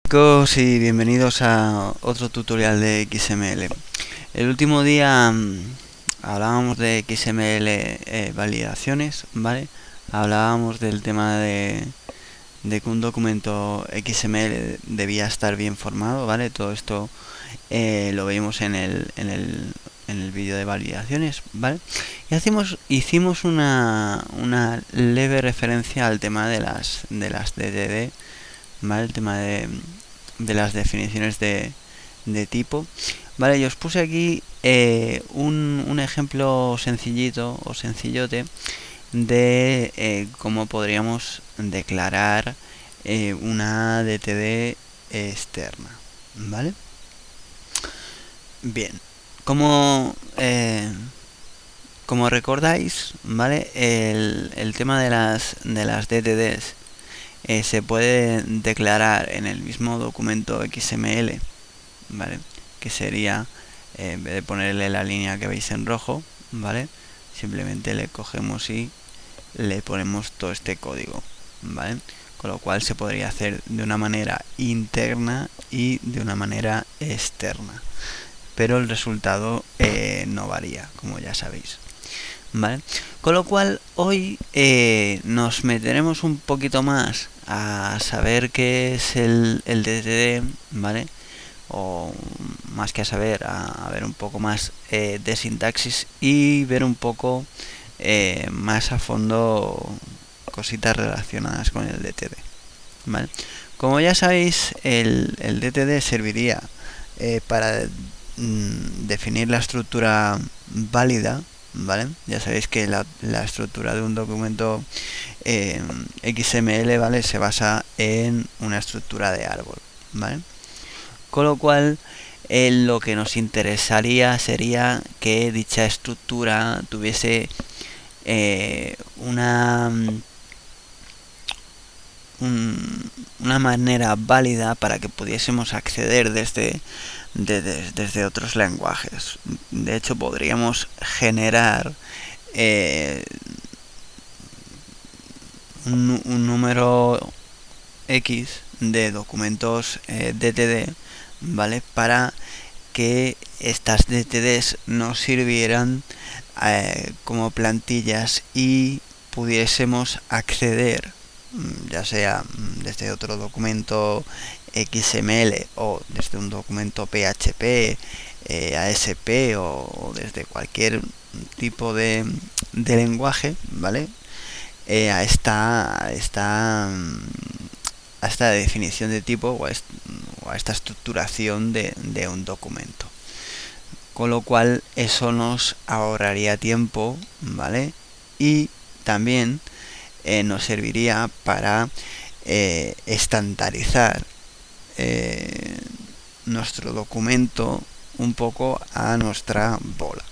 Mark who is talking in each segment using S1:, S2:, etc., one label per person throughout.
S1: Chicos y bienvenidos a otro tutorial de XML. El último día hablábamos de XML validaciones, ¿vale? Hablábamos del tema de que un documento XML debía estar bien formado, ¿vale? Todo esto lo vimos en el vídeo de validaciones, ¿vale? Y hicimos una leve referencia al tema de las DDD, ¿vale? El tema de las definiciones de tipo, ¿vale? Yo os puse aquí un ejemplo sencillito o sencillote de cómo podríamos declarar una DTD externa, ¿vale? Bien, como recordáis, ¿vale? El tema de las DTDs se puede declarar en el mismo documento XML, ¿vale? Que sería, en vez de ponerle la línea que veis en rojo, ¿vale? Simplemente le cogemos y le ponemos todo este código, ¿vale? Con lo cual se podría hacer de una manera interna y de una manera externa, pero el resultado no varía, como ya sabéis, ¿vale? Con lo cual hoy nos meteremos un poquito más a saber qué es el DTD, ¿vale? O más que a saber, a ver un poco más de sintaxis y ver un poco más a fondo cositas relacionadas con el DTD, ¿vale? Como ya sabéis, el DTD serviría para definir la estructura válida, ¿vale? Ya sabéis que la estructura de un documento XML, ¿vale? Se basa en una estructura de árbol, ¿vale? Con lo cual, lo que nos interesaría sería que dicha estructura tuviese una manera válida para que pudiésemos acceder desde otros lenguajes. De hecho, podríamos generar un número X de documentos DTD, ¿vale? Para que estas DTDs nos sirvieran como plantillas y pudiésemos acceder, ya sea desde otro documento XML o desde un documento PHP, ASP o desde cualquier tipo de lenguaje, ¿vale? A esta definición de tipo o a esta estructuración de un documento. Con lo cual eso nos ahorraría tiempo, ¿vale? Y también nos serviría para estandarizar nuestro documento un poco a nuestra bola,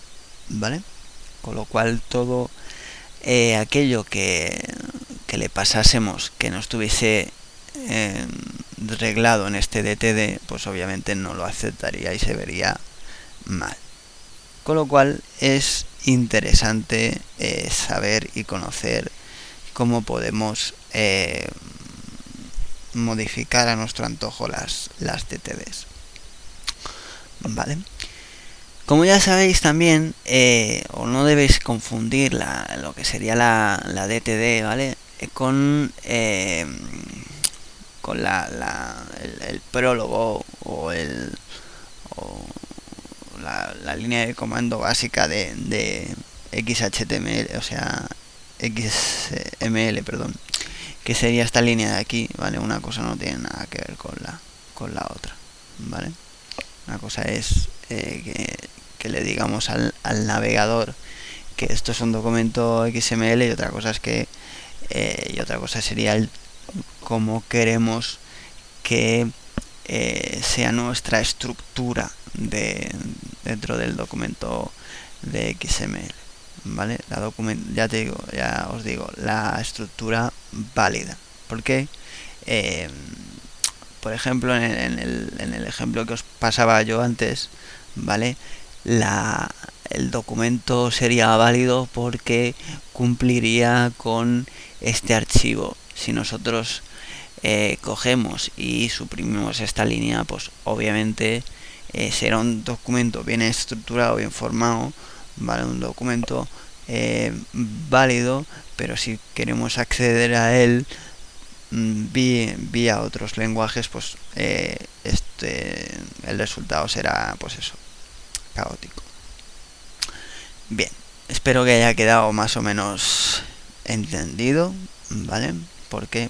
S1: ¿vale? Con lo cual todo aquello que le pasásemos que no estuviese reglado en este DTD, pues obviamente no lo aceptaría y se vería mal. Con lo cual es interesante saber y conocer cómo podemos modificar a nuestro antojo las DTDs, ¿vale? Como ya sabéis también, o no debéis confundir lo que sería la DTD, ¿vale? Con el prólogo o la línea de comando básica de XHTML, o sea, XML, perdón, que sería esta línea de aquí, ¿vale? Una cosa no tiene nada que ver con la otra, ¿vale? Una cosa es que le digamos al navegador que esto es un documento XML y otra cosa es que y otra cosa sería el cómo queremos que sea nuestra estructura dentro del documento de XML, ¿vale? Ya os digo, la estructura válida, porque por ejemplo en el ejemplo que os pasaba yo antes, ¿vale? El documento sería válido porque cumpliría con este archivo. Si nosotros cogemos y suprimimos esta línea, pues obviamente será un documento bien estructurado, bien formado, ¿vale? Un documento válido, pero si queremos acceder a él vía otros lenguajes, pues el resultado será, pues eso, caótico. Bien, espero que haya quedado más o menos entendido, ¿vale? Porque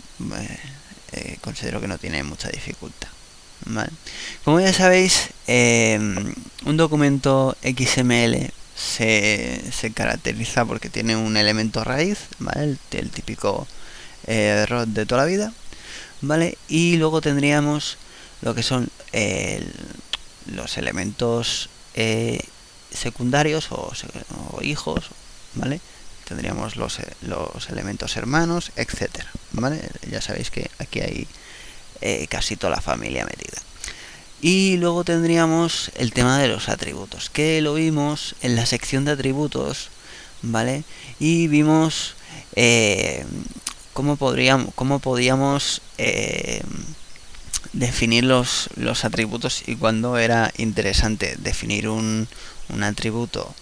S1: considero que no tiene mucha dificultad, ¿vale? Como ya sabéis, un documento XML se caracteriza porque tiene un elemento raíz, ¿vale? El típico ROT de toda la vida, ¿vale? Y luego tendríamos lo que son los elementos secundarios o hijos, ¿vale? Tendríamos los elementos hermanos, etcétera, ¿vale? Ya sabéis que aquí hay casi toda la familia metida. Y luego tendríamos el tema de los atributos, que lo vimos en la sección de atributos, ¿vale? Y vimos cómo podíamos definir los atributos y cuándo era interesante definir un atributo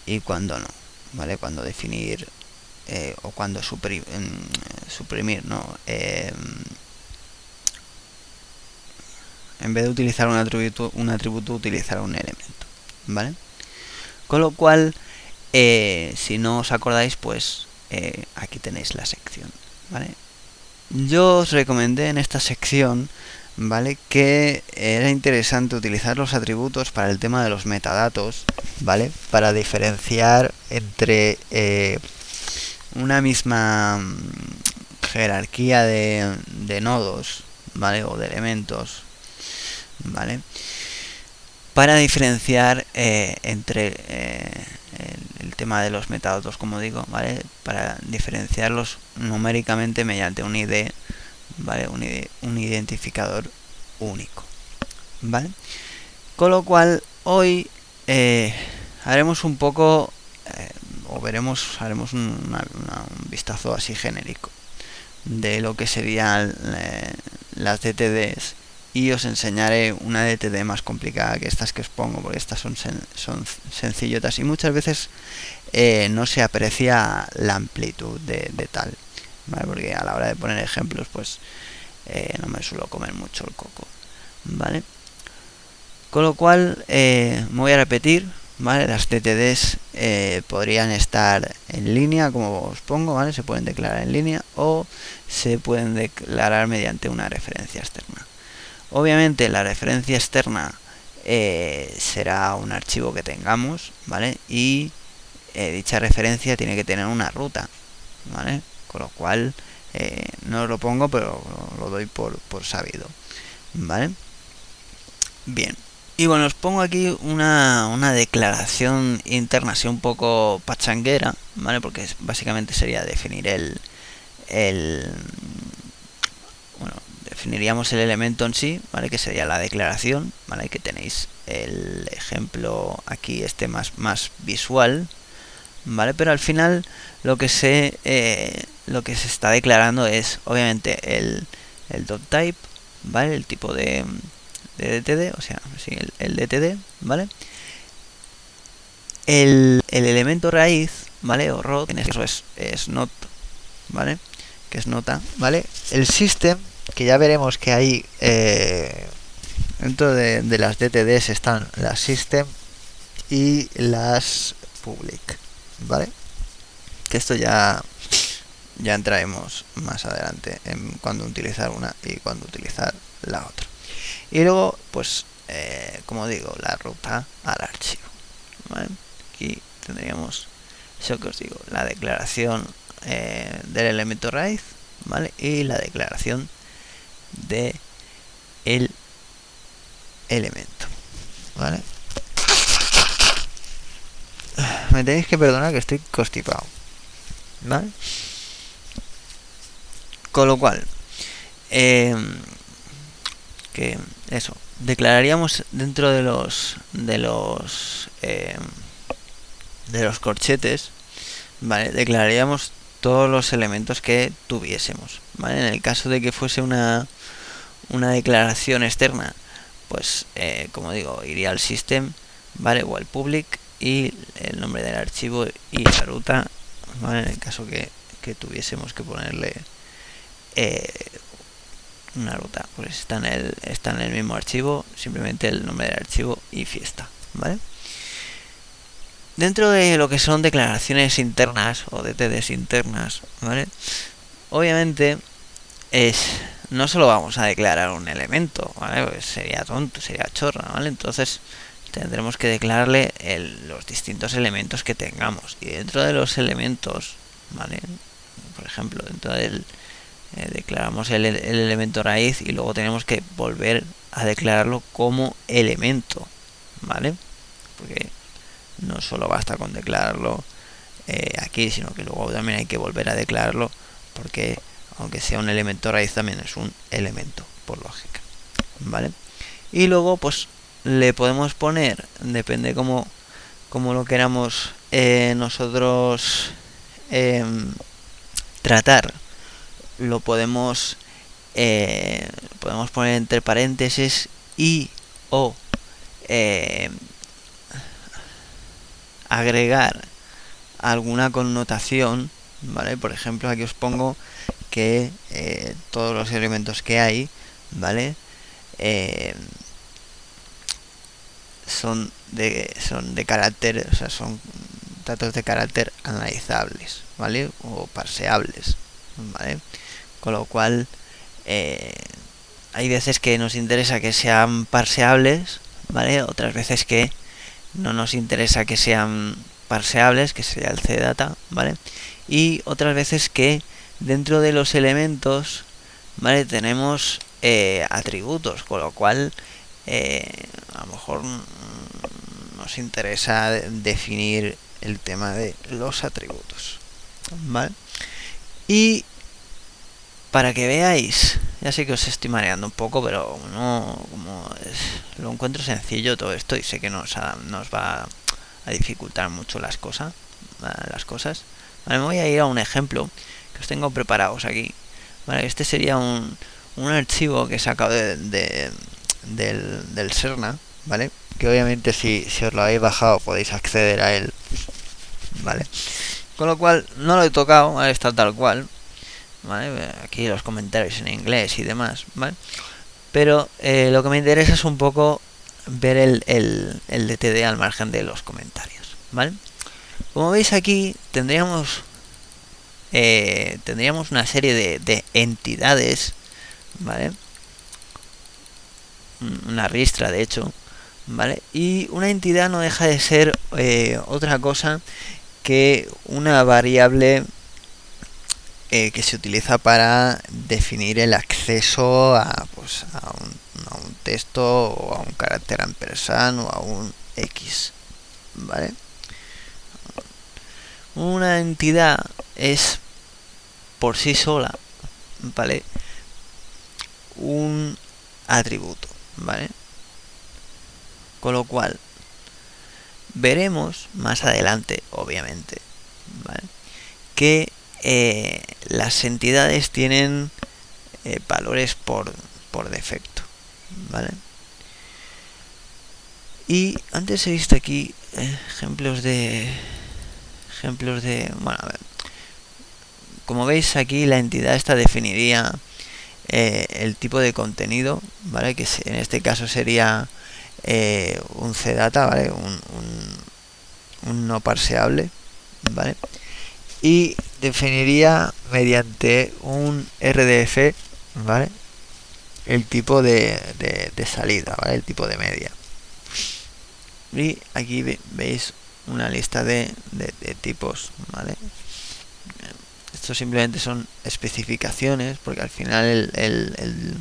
S1: y cuándo no, ¿vale? Cuando definir o cuando suprimir, ¿no? En vez de utilizar un atributo utilizar un elemento, ¿vale? Con lo cual, si no os acordáis, pues aquí tenéis la sección, ¿vale? Yo os recomendé en esta sección, ¿vale?, que era interesante utilizar los atributos para el tema de los metadatos, ¿vale?, para diferenciar entre una misma jerarquía de nodos, ¿vale?, o de elementos, ¿vale?, para diferenciar entre el tema de los metadatos, como digo, ¿vale?, para diferenciarlos numéricamente mediante un ID, ¿vale?, un identificador único, ¿vale? Con lo cual hoy haremos un poco haremos un vistazo así genérico de lo que serían las DTDs, y os enseñaré una DTD más complicada que estas que os pongo, porque estas son sencillotas y muchas veces no se aprecia la amplitud de tal, ¿vale? Porque a la hora de poner ejemplos, pues no me suelo comer mucho el coco, ¿vale? Con lo cual me voy a repetir, ¿vale? Las DTDs podrían estar en línea, como os pongo, ¿vale? Se pueden declarar en línea o se pueden declarar mediante una referencia externa. Obviamente la referencia externa será un archivo que tengamos, ¿vale? Y dicha referencia tiene que tener una ruta, ¿vale? Con lo cual no lo pongo, pero lo doy por sabido, ¿vale? Bien. Y bueno, os pongo aquí una declaración interna así un poco pachanguera, ¿vale? Porque básicamente sería definir bueno, definiríamos el elemento en sí, ¿vale? Que sería la declaración, ¿vale? Que tenéis el ejemplo aquí más visual, ¿vale? Pero al final lo que se está declarando es obviamente el .type, ¿vale? El tipo de DTD, o sea, sí, el DTD, ¿vale? El elemento raíz, ¿vale? O root, en este caso es not, ¿vale? Que es nota, ¿vale? El system, que ya veremos que hay dentro de las DTDs están las system y las public, ¿vale? Que esto ya entraremos más adelante en cuándo utilizar una y cuándo utilizar la otra. Y luego, pues, como digo, la ruta al archivo, ¿vale? Aquí tendríamos eso que os digo, la declaración del elemento raíz, ¿vale? Y la declaración de el elemento, ¿vale? Me tenéis que perdonar que estoy constipado, ¿vale? Con lo cual, que eso, declararíamos dentro de los corchetes, ¿vale? Declararíamos todos los elementos que tuviésemos, ¿vale? En el caso de que fuese una declaración externa, pues como digo, iría al system, ¿vale? O al public y el nombre del archivo y la ruta, ¿vale? En el caso que tuviésemos que ponerle una ruta, pues está en el mismo archivo, simplemente el nombre del archivo y fiesta, ¿vale? Dentro de lo que son declaraciones internas o DTDs internas, ¿vale? Obviamente no solo vamos a declarar un elemento, ¿vale? Pues sería tonto, sería chorra, ¿vale? Entonces tendremos que declararle los distintos elementos que tengamos. Y dentro de los elementos, ¿vale? Por ejemplo, dentro del declaramos el elemento raíz y luego tenemos que volver a declararlo como elemento, ¿vale? Porque no solo basta con declararlo aquí, sino que luego también hay que volver a declararlo, porque aunque sea un elemento raíz también es un elemento por lógica, ¿vale? Y luego pues le podemos poner, depende como lo queramos nosotros tratar, lo podemos poner entre paréntesis y o agregar alguna connotación, ¿vale? Por ejemplo, aquí os pongo que todos los elementos que hay, ¿vale? Son de carácter, o sea, son datos de carácter analizables, ¿vale? O parseables, ¿vale? Con lo cual hay veces que nos interesa que sean parseables, ¿vale? Otras veces que no nos interesa que sean parseables, que sería el cdata, ¿vale? Y otras veces que dentro de los elementos, ¿vale? Tenemos atributos, con lo cual a lo mejor nos interesa definir el tema de los atributos, ¿vale? Y para que veáis, ya sé que os estoy mareando un poco, pero no, lo encuentro sencillo todo esto y sé que nos va a dificultar mucho las cosas. Vale, me voy a ir a un ejemplo que os tengo preparados aquí. Vale, este sería un archivo que he sacado del Serna, ¿vale? Que obviamente si os lo habéis bajado podéis acceder a él, ¿vale? Con lo cual no lo he tocado, ¿vale? Está tal cual, ¿vale? Aquí los comentarios en inglés y demás, ¿vale? Pero lo que me interesa es un poco ver el DTD al margen de los comentarios, ¿vale? Como veis aquí tendríamos una serie de entidades, ¿vale? Una ristra de hecho, ¿vale? Y una entidad no deja de ser otra cosa que una variable que se utiliza para definir el acceso a un texto o a un carácter ampersand o a un X, ¿vale? Una entidad es por sí sola, ¿vale? Un atributo, ¿vale? Con lo cual veremos más adelante, obviamente, ¿vale? Que las entidades tienen valores por defecto, ¿vale? Y antes he visto aquí ejemplos de bueno, a ver, como veis aquí la entidad esta definiría el tipo de contenido, ¿vale? Que en este caso sería un cdata, ¿vale? Un no parseable, ¿vale? Y definiría mediante un RDF, ¿vale? El tipo de salida, ¿vale? El tipo de media. Y aquí veis una lista de tipos, ¿vale? Esto simplemente son especificaciones, porque al final el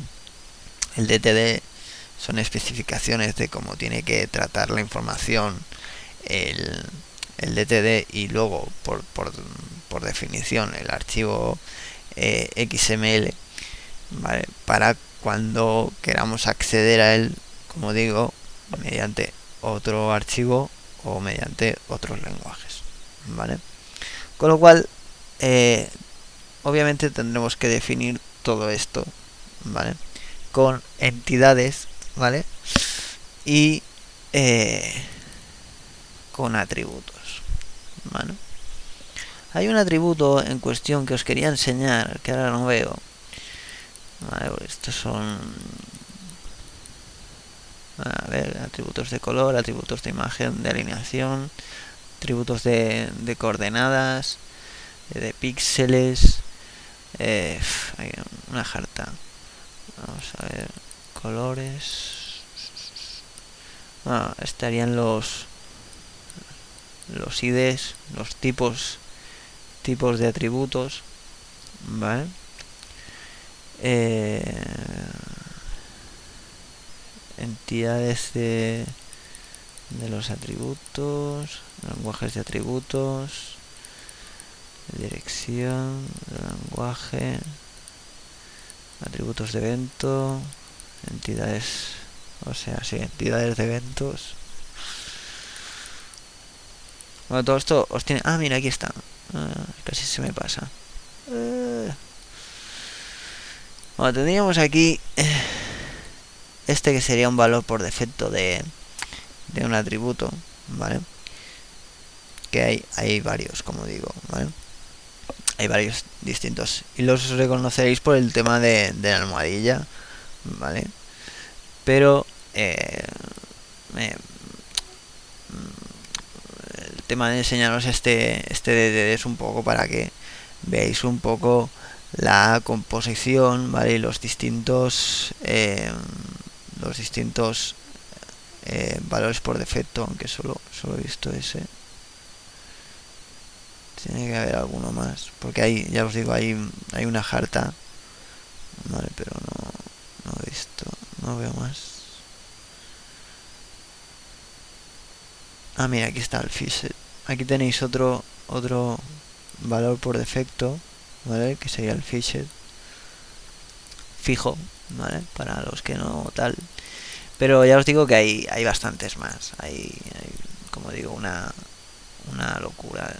S1: DTD son especificaciones de cómo tiene que tratar la información el DTD, y luego por definición el archivo XML, ¿vale? Para cuando queramos acceder a él, como digo, mediante otro archivo o mediante otros lenguajes, ¿vale? Con lo cual
S2: obviamente tendremos que definir todo esto, ¿vale? Con entidades, ¿vale? Y con atributos, ¿vale? Hay un atributo en cuestión que os quería enseñar, que ahora no veo. Vale, pues estos son... A ver, atributos de color, atributos de imagen, de alineación, atributos de coordenadas, de píxeles. Hay una jarta. Vamos a ver, colores. Estarían los IDs, los tipos de atributos, ¿vale? Entidades de los atributos, lenguajes de atributos, dirección, lenguaje, atributos de evento, entidades, o sea, sí, entidades de eventos. Bueno, todo esto os tiene... Ah, mira, aquí está. Casi se me pasa. Bueno, tendríamos aquí este que sería un valor por defecto de un atributo, ¿vale? Que hay varios, como digo, ¿vale? Hay varios distintos y los reconoceréis por el tema de la almohadilla, ¿vale? Pero el tema de enseñaros este DDD es un poco para que veáis un poco la composición, ¿vale? Y los distintos valores por defecto, aunque solo he visto ese. Tiene que haber alguno más, porque hay, ya os digo, hay una jarta, vale, pero no he visto, no veo más. Ah, mira, aquí está el fixed. Aquí tenéis otro valor por defecto, ¿vale? Que sería el fixed fijo, ¿vale? Para los que no tal. Pero ya os digo que hay bastantes más. Hay como digo, una locura.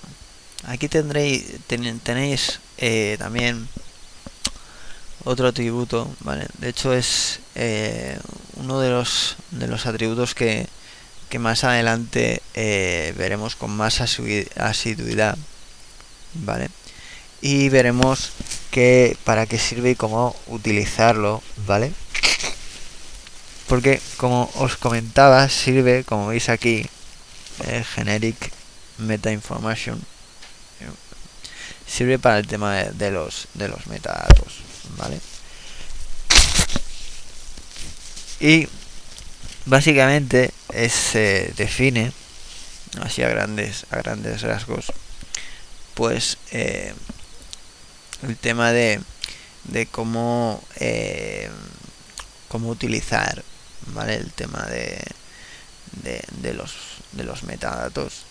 S2: Aquí tenéis también otro atributo, ¿vale? De hecho es uno de los atributos que más adelante veremos con más asiduidad, ¿vale? Y veremos para qué sirve y cómo utilizarlo, ¿vale? Porque como os comentaba, sirve, como veis aquí, generic meta information, sirve para el tema de los metadatos, ¿vale? Y básicamente se define así a grandes rasgos, pues el tema de cómo utilizar, ¿vale? El tema de los metadatos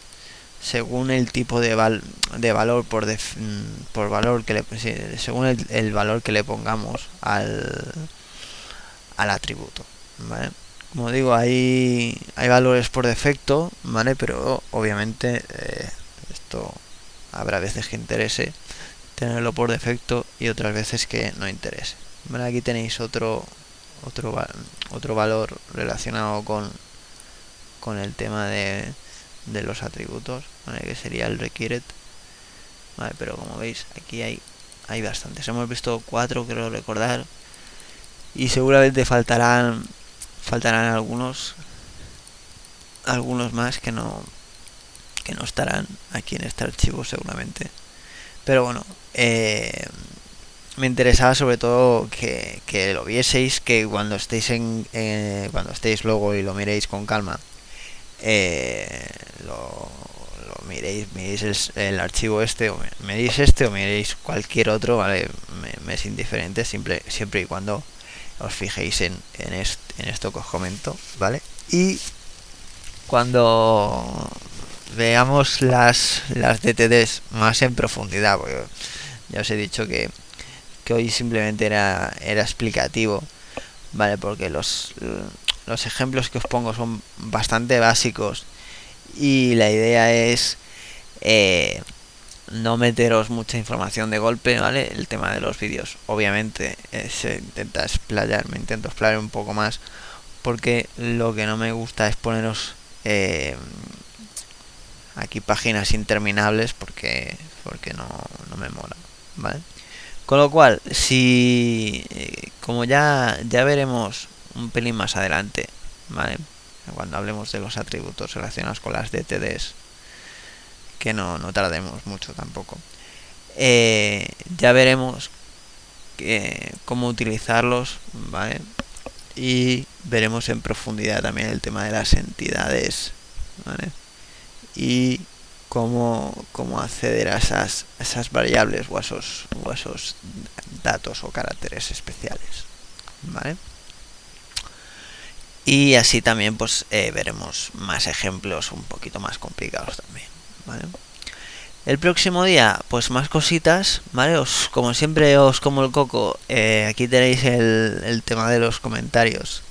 S2: según el tipo de valor por valor que según el valor que le pongamos al atributo, ¿vale? Como digo, hay valores por defecto, ¿vale? Pero obviamente esto habrá veces que interese tenerlo por defecto y otras veces que no interese, ¿vale? Aquí tenéis otro valor relacionado con el tema de los atributos, ¿vale? Que sería el required, ¿vale? Pero como veis aquí hay bastantes. Hemos visto 4, creo recordar, y seguramente faltarán algunos más que no estarán aquí en este archivo seguramente. Pero bueno, me interesaba sobre todo que lo vieseis, que cuando estéis cuando estéis luego y lo miréis con calma, lo miréis el archivo este, o miréis o miréis cualquier otro, ¿vale? Me es indiferente, siempre y cuando os fijéis en esto que os comento, ¿vale? Y cuando veamos las DTDs más en profundidad, porque ya os he dicho que hoy simplemente era explicativo, ¿vale? Porque los ejemplos que os pongo son bastante básicos y la idea es no meteros mucha información de golpe, ¿vale? El tema de los vídeos, obviamente, se intenta explayar, me intento explayar un poco más, porque lo que no me gusta es poneros aquí páginas interminables, porque no me mola, ¿vale? Con lo cual, si como ya veremos un pelín más adelante, ¿vale? Cuando hablemos de los atributos relacionados con las DTDs, que no tardemos mucho tampoco, ya veremos cómo utilizarlos, ¿vale? Y veremos en profundidad también el tema de las entidades, ¿vale? Y cómo acceder a esas variables o a esos datos o caracteres especiales, ¿vale? Y así también pues veremos más ejemplos un poquito más complicados también, ¿vale? El próximo día, pues más cositas, ¿vale? Como siempre os como el coco, aquí tenéis el tema de los comentarios.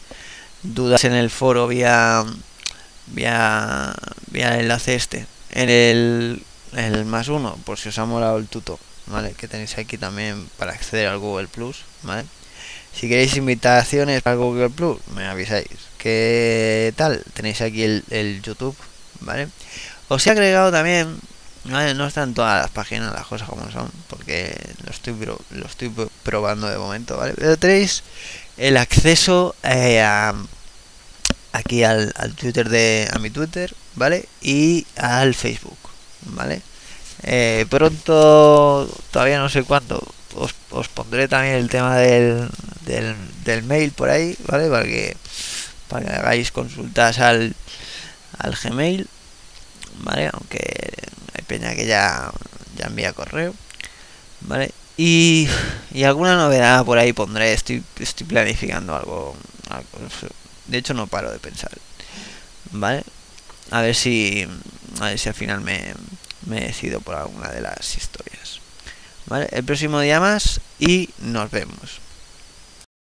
S2: Dudas en el foro vía el enlace este. En el +1, por si os ha molado el tuto, ¿vale? Que tenéis aquí también para acceder al Google Plus, ¿vale? Si queréis invitaciones para Google Plus, me avisáis. ¿Qué tal? Tenéis aquí el YouTube, ¿vale? Os he agregado también, ¿vale? No están todas las páginas las cosas como son, porque lo estoy probando de momento, ¿vale? Pero tenéis el acceso aquí al Twitter a mi Twitter, ¿vale? Y al Facebook, ¿vale? Pronto, todavía no sé cuándo, os pondré también el tema del mail por ahí, ¿vale? Para que hagáis consultas al Gmail, ¿vale? Aunque hay peña que ya envía correo, ¿vale? Y alguna novedad por ahí pondré. Estoy planificando algo. De hecho no paro de pensar, ¿vale? A ver si al final me decido por alguna de las historias, ¿vale? El próximo día más y nos vemos.